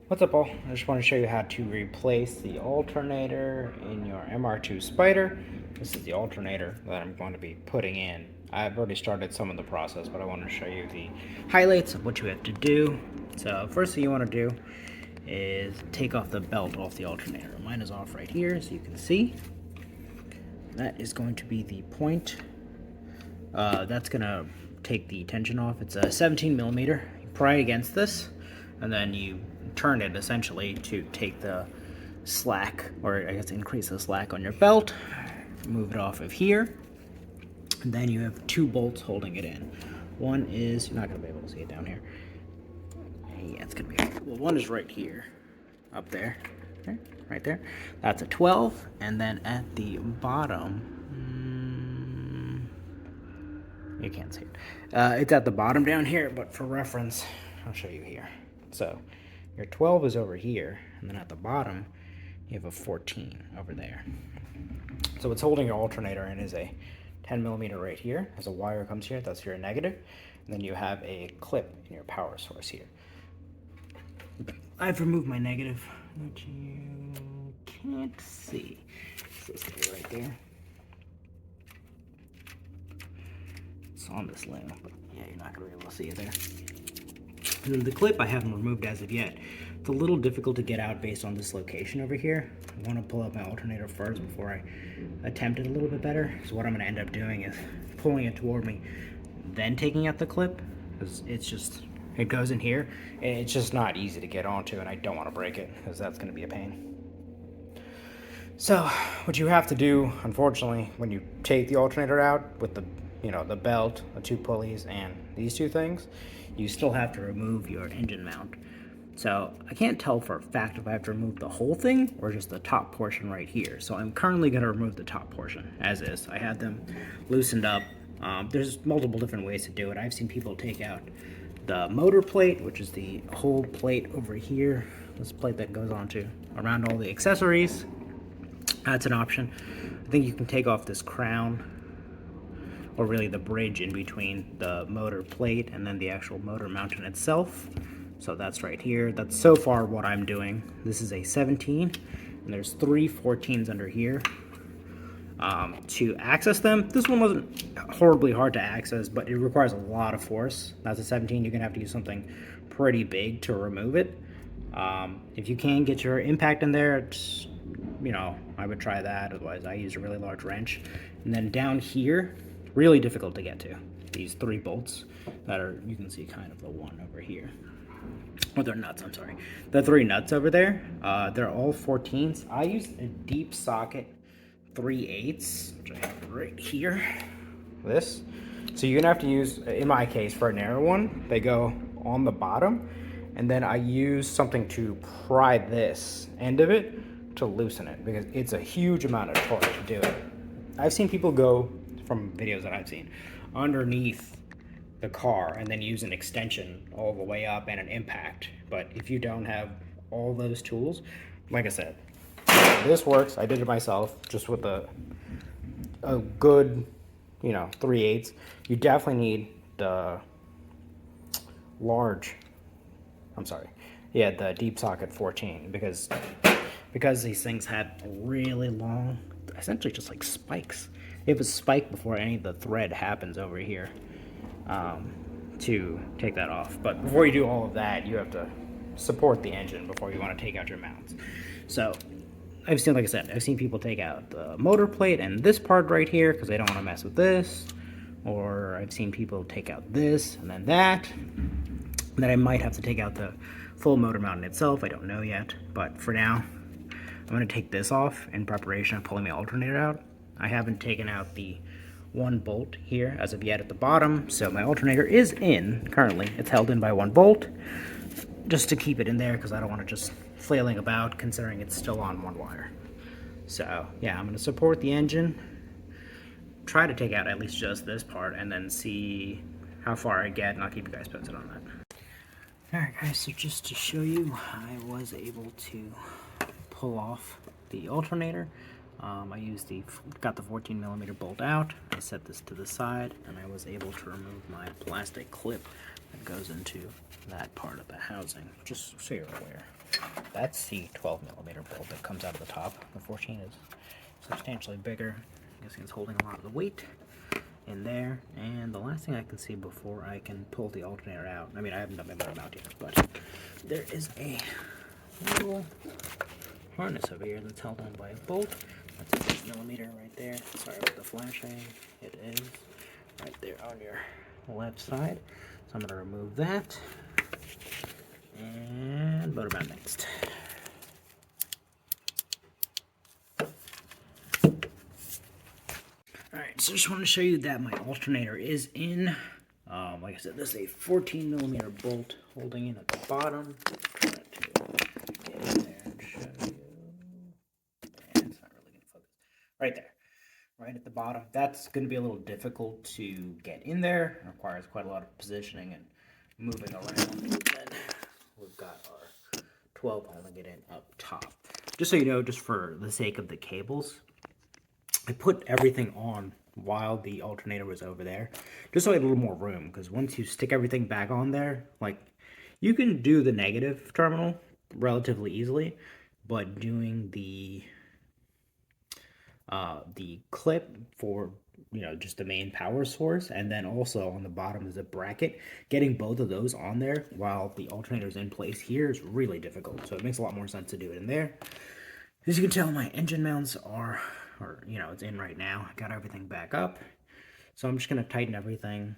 What's up all? I just want to show you how to replace the alternator in your MR2 Spyder. This is the alternator that I'm going to be putting in. I've already started some of the process, but I want to show you the highlights of what you have to do. So first thing you want to do is take off the belt off the alternator. Mine is off right here, so you can see. That is going to be the point. That's going to take the tension off. It's a 17 millimeter. You pry against this, and then you turn it essentially to take the slack, or I guess increase the slack on your belt. Move it off of here, and then you have two bolts holding it in. One is, you're not going to be able to see it down here. Yeah, it's going to be, well, one is right here, up there, okay, right there. That's a 12, and then at the bottom, you can't see it. It's at the bottom down here, but for reference, I'll show you here. So your 12 is over here, and then at the bottom, you have a 14 over there. So what's holding your alternator in is a 10 millimeter right here. As a wire comes here, that's your negative. And then you have a clip in your power source here. I've removed my negative, which you can't see. It's this guy right there. It's on this limb, but yeah, you're not going to be able to see it there. And then the clip I haven't removed as of yet. It's a little difficult to get out based on this location over here. I want to pull up my alternator first before I attempt it a little bit better. So what I'm going to end up doing is pulling it toward me, then taking out the clip, because it's just, it goes in here, and it's just not easy to get onto, and I don't want to break it, because that's going to be a pain. So what you have to do, unfortunately, when you take the alternator out with the the belt, the two pulleys, and these two things, you still have to remove your engine mount. So I can't tell for a fact if I have to remove the whole thing or just the top portion right here. So I'm currently going to remove the top portion as is. I had them loosened up. There's multiple different ways to do it. I've seen people take out the motor plate, which is the whole plate over here. This plate that goes onto around all the accessories. That's an option. I think you can take off this crown, or really the bridge in between the motor plate and then the actual motor mount in itself. So that's right here. That's so far what I'm doing. This is a 17, and there's three 14s under here. To access them, this one wasn't horribly hard to access, but it requires a lot of force. That's a 17, you're gonna have to use something pretty big to remove it. If you can get your impact in there, it's, I would try that. Otherwise, I use a really large wrench. And then down here, really difficult to get to. These three bolts that are, you can see kind of the one over here. Oh, they're nuts, I'm sorry. The three nuts over there, they're all 14s. I use a deep socket 3/8, which I have right here. This. So you're gonna have to use, in my case, for a narrow one, they go on the bottom, and then I use something to pry this end of it to loosen it, because it's a huge amount of torque to do it. I've seen people go, from videos that I've seen, underneath the car and then use an extension all the way up and an impact. But if you don't have all those tools, like I said, this works. I did it myself just with a good 3/8. You definitely need the the deep socket 14, because these things had really long, essentially just like spikes. It was spiked before any of the thread happens over here, to take that off. But before you do all of that, you have to support the engine before you want to take out your mounts. So I've seen, like I said, I've seen people take out the motor plate and this part right here because they don't want to mess with this. Or I've seen people take out this and then that. And then I might have to take out the full motor mount in itself. I don't know yet. But for now, I'm going to take this off in preparation of pulling my alternator out. I haven't taken out the one bolt here as of yet at the bottom, so my alternator is in currently. It's held in by one bolt just to keep it in there because I don't want it just flailing about, considering it's still on one wire. So yeah, I'm going to support the engine, try to take out at least just this part, and then see how far I get, and I'll keep you guys posted on that. Alright guys, so just to show you, I was able to pull off the alternator. I got the 14 millimeter bolt out. I set this to the side, and I was able to remove my plastic clip that goes into that part of the housing, just so you're aware. That's the 12mm bolt that comes out of the top. The 14 is substantially bigger. I'm guessing it's holding a lot of the weight in there. And the last thing I can see before I can pull the alternator out, I mean, I haven't done my motor mount yet, but there is a little harness over here that's held on by a bolt. That's a 8mm right there. Sorry about the flashing. It is right there on your left side. So I'm going to remove that. And motor mount next. Alright, so just want to show you that my alternator is in. Like I said, this is a 14mm bolt holding in at the bottom. Try to get in there and show you. And it's not really going to focus. Right there. Right at the bottom. That's going to be a little difficult to get in there. It requires quite a lot of positioning and moving around. And then we've got our 12 holding it in up top. Just so you know, just for the sake of the cables, I put everything on while the alternator was over there, just so I had a little more room, because once you stick everything back on there, like, you can do the negative terminal relatively easily, but doing the clip for, you know, just the main power source, and then also on the bottom is a bracket, getting both of those on there while the alternator is in place here is really difficult, so it makes a lot more sense to do it in there. As you can tell, my engine mounts are, you know, it's in right now. I got everything back up. So I'm just going to tighten everything,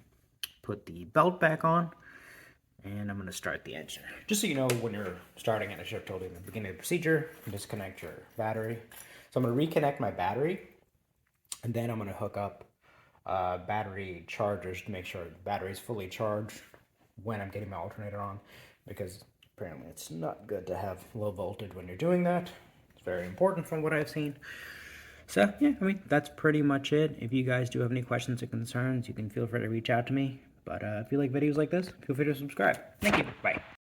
put the belt back on, and I'm going to start the engine. Just so you know, when you're starting it, I should have told you in the beginning of the procedure, disconnect your battery. So I'm going to reconnect my battery, and then I'm going to hook up battery chargers to make sure the battery is fully charged when I'm getting my alternator on, because apparently it's not good to have low voltage when you're doing that. It's very important from what I've seen. So, yeah, I mean, that's pretty much it. If you guys do have any questions or concerns, you can feel free to reach out to me. But if you like videos like this, feel free to subscribe. Thank you. Bye.